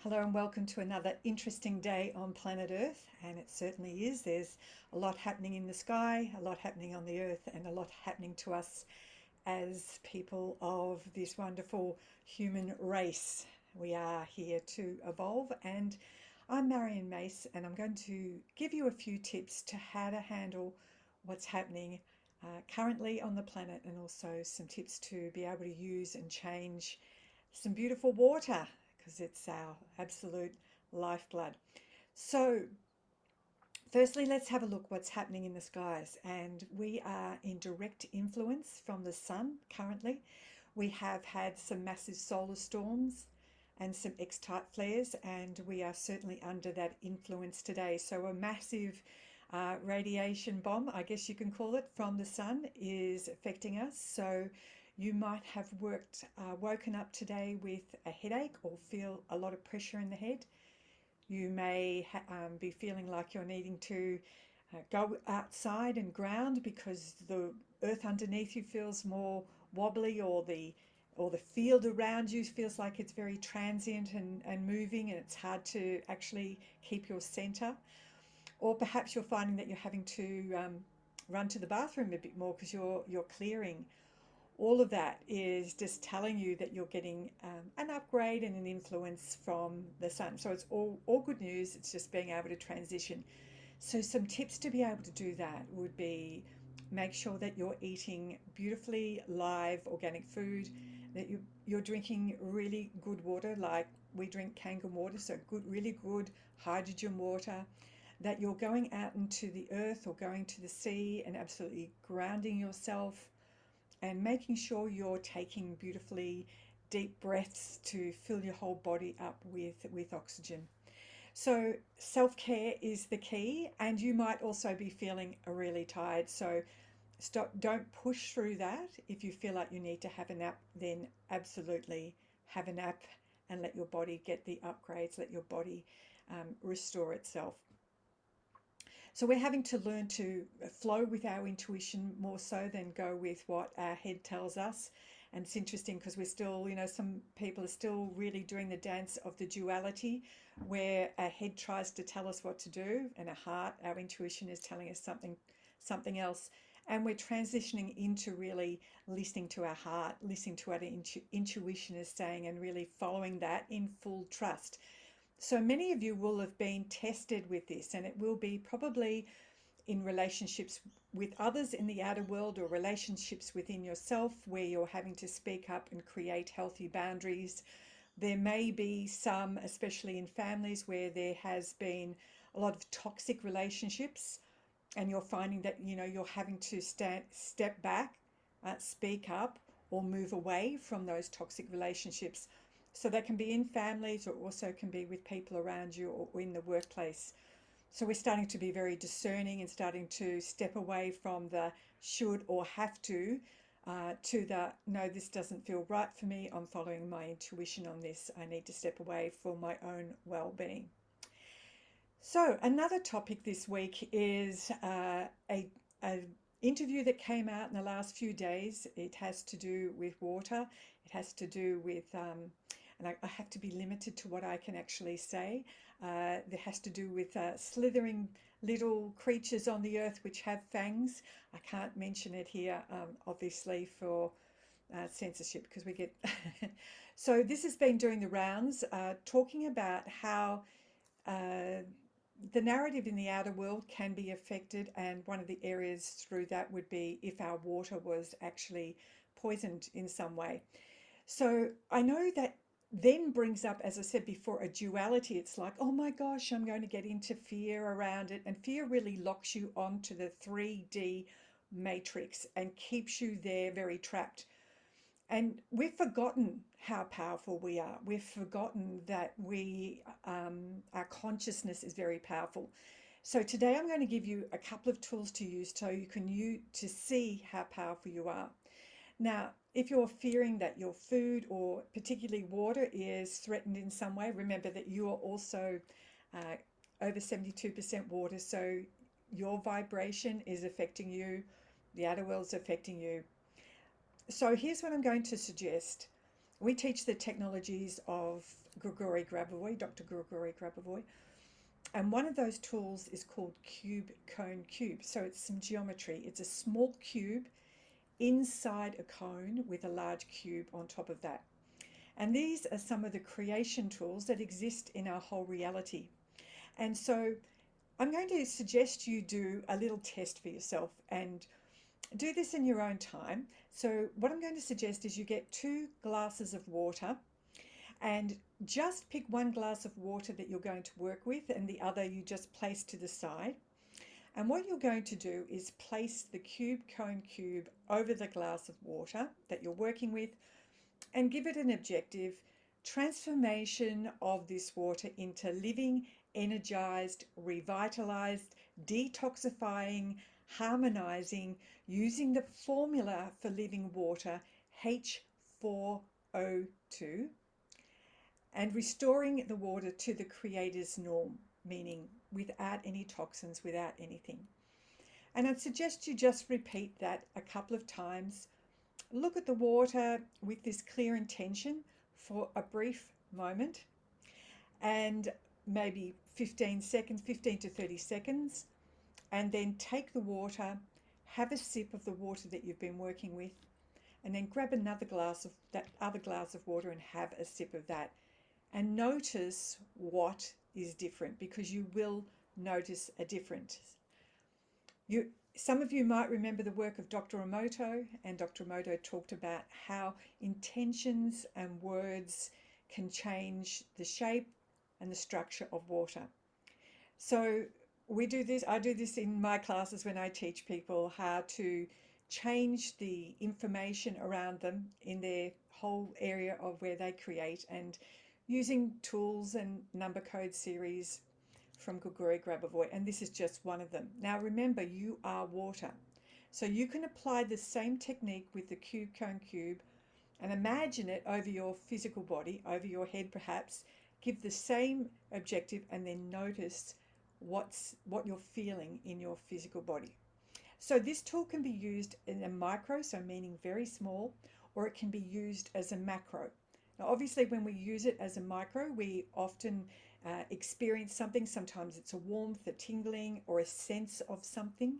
Hello and welcome to another interesting day on planet Earth, and it certainly is. There's a lot happening in the sky, a lot happening on the Earth, and a lot happening to us as people of this wonderful human race. We are here to evolve, and I'm Marion Mace, and I'm going to give you a few tips to how to handle what's happening currently on the planet, and also some tips to be able to use and change some beautiful water because it's our absolute lifeblood. So, firstly, let's have a look what's happening in the skies. And we are in direct influence from the sun currently. We have had some massive solar storms and some X-type flares, and we are certainly under that influence today. So, a massive radiation bomb, I guess you can call it, from the sun is affecting us. So, you might have woken up today with a headache or feel a lot of pressure in the head. You may be feeling like you're needing to go outside and ground because the earth underneath you feels more wobbly, or the field around you feels like it's very transient and moving, and it's hard to actually keep your center. Or perhaps you're finding that you're having to run to the bathroom a bit more because you're clearing. All of that is just telling you that you're getting an upgrade and an influence from the sun. So it's all good news. It's just being able to transition. So some tips to be able to do that would be make sure that you're eating beautifully live organic food, that you're drinking really good water, like we drink Kangen water, so good, really good hydrogen water, that you're going out into the earth or going to the sea and absolutely grounding yourself and making sure you're taking beautifully deep breaths to fill your whole body up with oxygen. So, self care is the key, and you might also be feeling really tired. So, don't push through that. If you feel like you need to have a nap, then absolutely have a nap and let your body get the upgrades, let your body restore itself. So we're having to learn to flow with our intuition more so than go with what our head tells us. And it's interesting because we're still, some people are still really doing the dance of the duality, where our head tries to tell us what to do, and our intuition is telling us something else. And we're transitioning into really listening to our heart, listening to what our intuition is saying, and really following that in full trust. So many of you will have been tested with this, and it will be probably in relationships with others in the outer world, or relationships within yourself where you're having to speak up and create healthy boundaries. There may be some, especially in families, where there has been a lot of toxic relationships, and you're finding that you're having to step back, speak up, or move away from those toxic relationships. So that can be in families, or also can be with people around you, or in the workplace. So we're starting to be very discerning and starting to step away from the should or have to the no, this doesn't feel right for me. I'm following my intuition on this. I need to step away for my own well-being. So another topic this week is a interview that came out in the last few days. It has to do with water. It has to do with, and I have to be limited to what I can actually say. It has to do with slithering little creatures on the earth which have fangs. I can't mention it here, obviously, for censorship, because we get. So this has been doing the rounds, talking about how uh, the narrative in the outer world can be affected, and one of the areas through that would be if our water was actually poisoned in some way. So I know that then brings up, as I said before, a duality. It's like, oh my gosh, I'm going to get into fear around it. And fear really locks you onto the 3D matrix and keeps you there very trapped. And we've forgotten how powerful we are. We've forgotten that our consciousness is very powerful. So today I'm going to give you a couple of tools to use so you can to see how powerful you are. Now, if you're fearing that your food, or particularly water, is threatened in some way, remember that you are also uh, over 72% water. So your vibration is affecting you. The outer world is affecting you. So here's what I'm going to suggest. we teach the technologies of Grigory Grabovoi, Dr. Grigory Grabovoi, and one of those tools is called cube, cone, cube. So it's some geometry. It's a small cube inside a cone with a large cube on top of that. And these are some of the creation tools that exist in our whole reality. And so I'm going to suggest you do a little test for yourself and do this in your own time. So what I'm going to suggest is you get 2 glasses of water and just pick one glass of water that you're going to work with and the other you just place to the side. And what you're going to do is place the cube, cone, cube over the glass of water that you're working with and give it an objective: transformation of this water into living, energized, revitalized, detoxifying, harmonizing, using the formula for living water H4O2, and restoring the water to the Creator's norm, meaning without any toxins, without anything. And I'd suggest you just repeat that a couple of times. Look at the water with this clear intention for a brief moment, and maybe 15 to 30 seconds, and then take the water, have a sip of the water that you've been working with, and then grab another glass of that other glass of water and have a sip of that. And notice what is different, because you will notice a difference. Some of you might remember the work of Dr. Emoto, and Dr. Emoto talked about how intentions and words can change the shape and the structure of water. So we do this, I do this in my classes when I teach people how to change the information around them in their whole area of where they create, and using tools and number code series from Grigory Grabovoi, and this is just one of them. Now remember, you are water, so you can apply the same technique with the cube, cone, cube, and imagine it over your physical body, over your head perhaps. Give the same objective and then notice what you're feeling in your physical body. So this tool can be used in a micro, so meaning very small, or it can be used as a macro. Now obviously when we use it as a micro, we often experience something. Sometimes it's a warmth, a tingling, or a sense of something.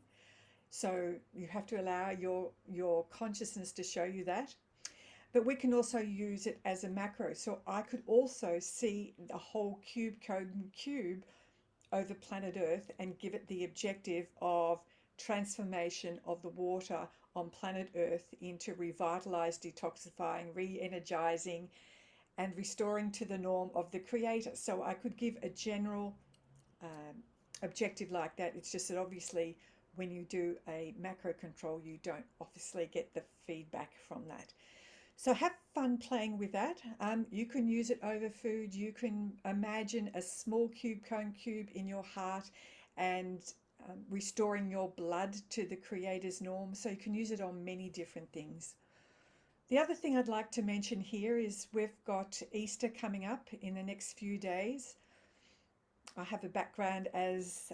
So you have to allow your consciousness to show you that. But we can also use it as a macro. So I could also see the whole cube, cone, cube over planet Earth and give it the objective of transformation of the water on planet Earth into revitalized, detoxifying, re-energizing, and restoring to the norm of the Creator. So I could give a general objective like that. It's just that obviously when you do a macro control, you don't obviously get the feedback from that. So have fun playing with that. You can use it over food. You can imagine a small cube, cone, cube in your heart and restoring your blood to the Creator's norm. So you can use it on many different things. The other thing I'd like to mention here is we've got Easter coming up in the next few days. I have a background as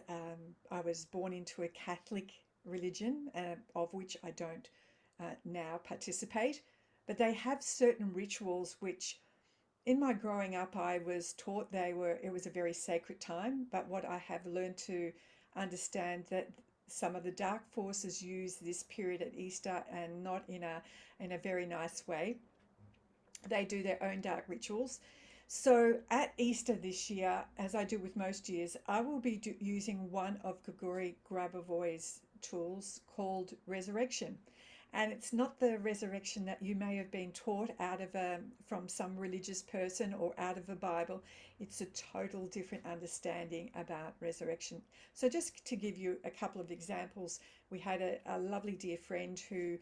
I was born into a Catholic religion, of which I don't now participate, but they have certain rituals which in my growing up I was taught it was a very sacred time, but what I have learned to understand that some of the dark forces use this period at Easter, and not in a very nice way. They do their own dark rituals. So at Easter this year, as I do with most years, I will be using one of Grigory Grabovoi's tools called resurrection. And it's not the resurrection that you may have been taught out of from some religious person or out of a Bible. It's a total different understanding about resurrection. So just to give you a couple of examples, we had a lovely dear friend who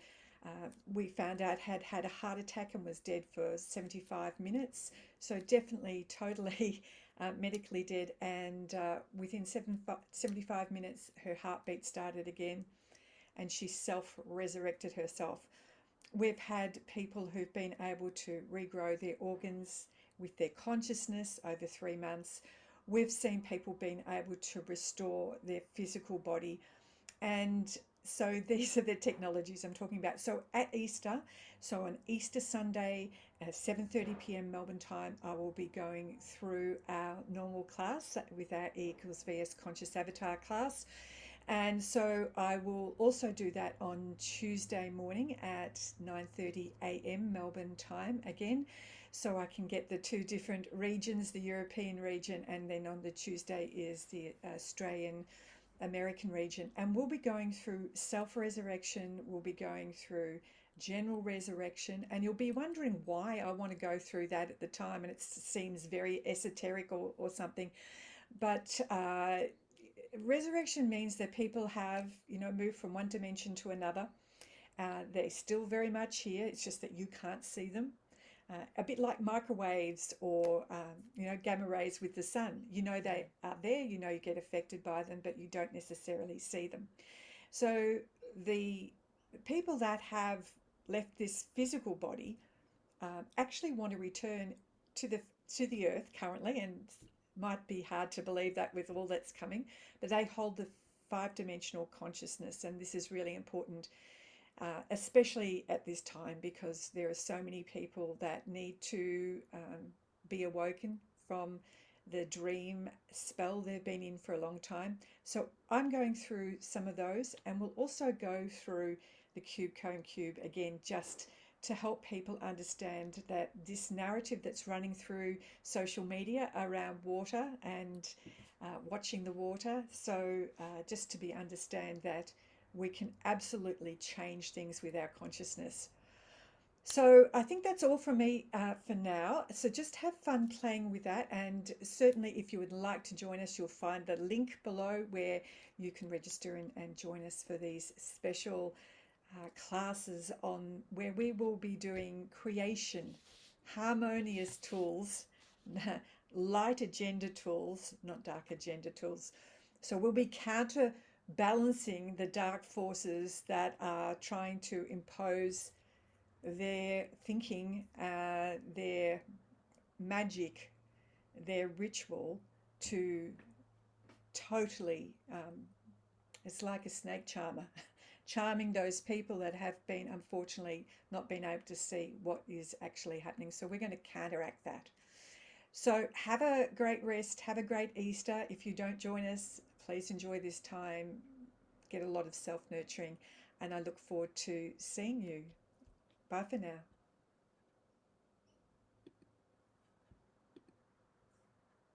we found out had had a heart attack and was dead for 75 minutes. So definitely totally medically dead. And within 75 minutes, her heartbeat started again, and she self-resurrected herself. We've had people who've been able to regrow their organs with their consciousness over 3 months. We've seen people being able to restore their physical body. And So these are the technologies I'm talking about. So at Easter, so on Easter Sunday at 7:30 p.m. Melbourne time, I will be going through our normal class with our E=VS Conscious Avatar class. And so I will also do that on Tuesday morning at 9:30 a.m. Melbourne time again. So I can get the two different regions, the European region, and then on the Tuesday is the Australian American region. And we'll be going through self-resurrection, we'll be going through general resurrection, and you'll be wondering why I want to go through that at the time, and it seems very esoteric or something. But resurrection means that people have, moved from one dimension to another. They're still very much here. It's just that you can't see them. A bit like microwaves or gamma rays with the sun. You know they are there. You know you get affected by them, but you don't necessarily see them. So the people that have left this physical body actually want to return to the earth currently, and might be hard to believe that with all that's coming, but they hold the five-dimensional consciousness, and this is really important, especially at this time, because there are so many people that need to be awoken from the dream spell they've been in for a long time. So I'm going through some of those, and we'll also go through the cube cone cube again, just to help people understand that this narrative that's running through social media around water and watching the water. So just to understand that we can absolutely change things with our consciousness. So I think that's all from me for now. So just have fun playing with that. And certainly if you would like to join us, you'll find the link below where you can register and join us for these special classes on where we will be doing creation, harmonious tools, light agenda tools, not dark agenda tools. So we'll be counterbalancing the dark forces that are trying to impose their thinking, their magic, their ritual to totally, it's like a snake charmer, charming those people that have been, unfortunately, not been able to see what is actually happening. So we're going to counteract that. So have a great rest, have a great Easter. If you don't join us, please enjoy this time, get a lot of self-nurturing, and I look forward to seeing you. Bye for now.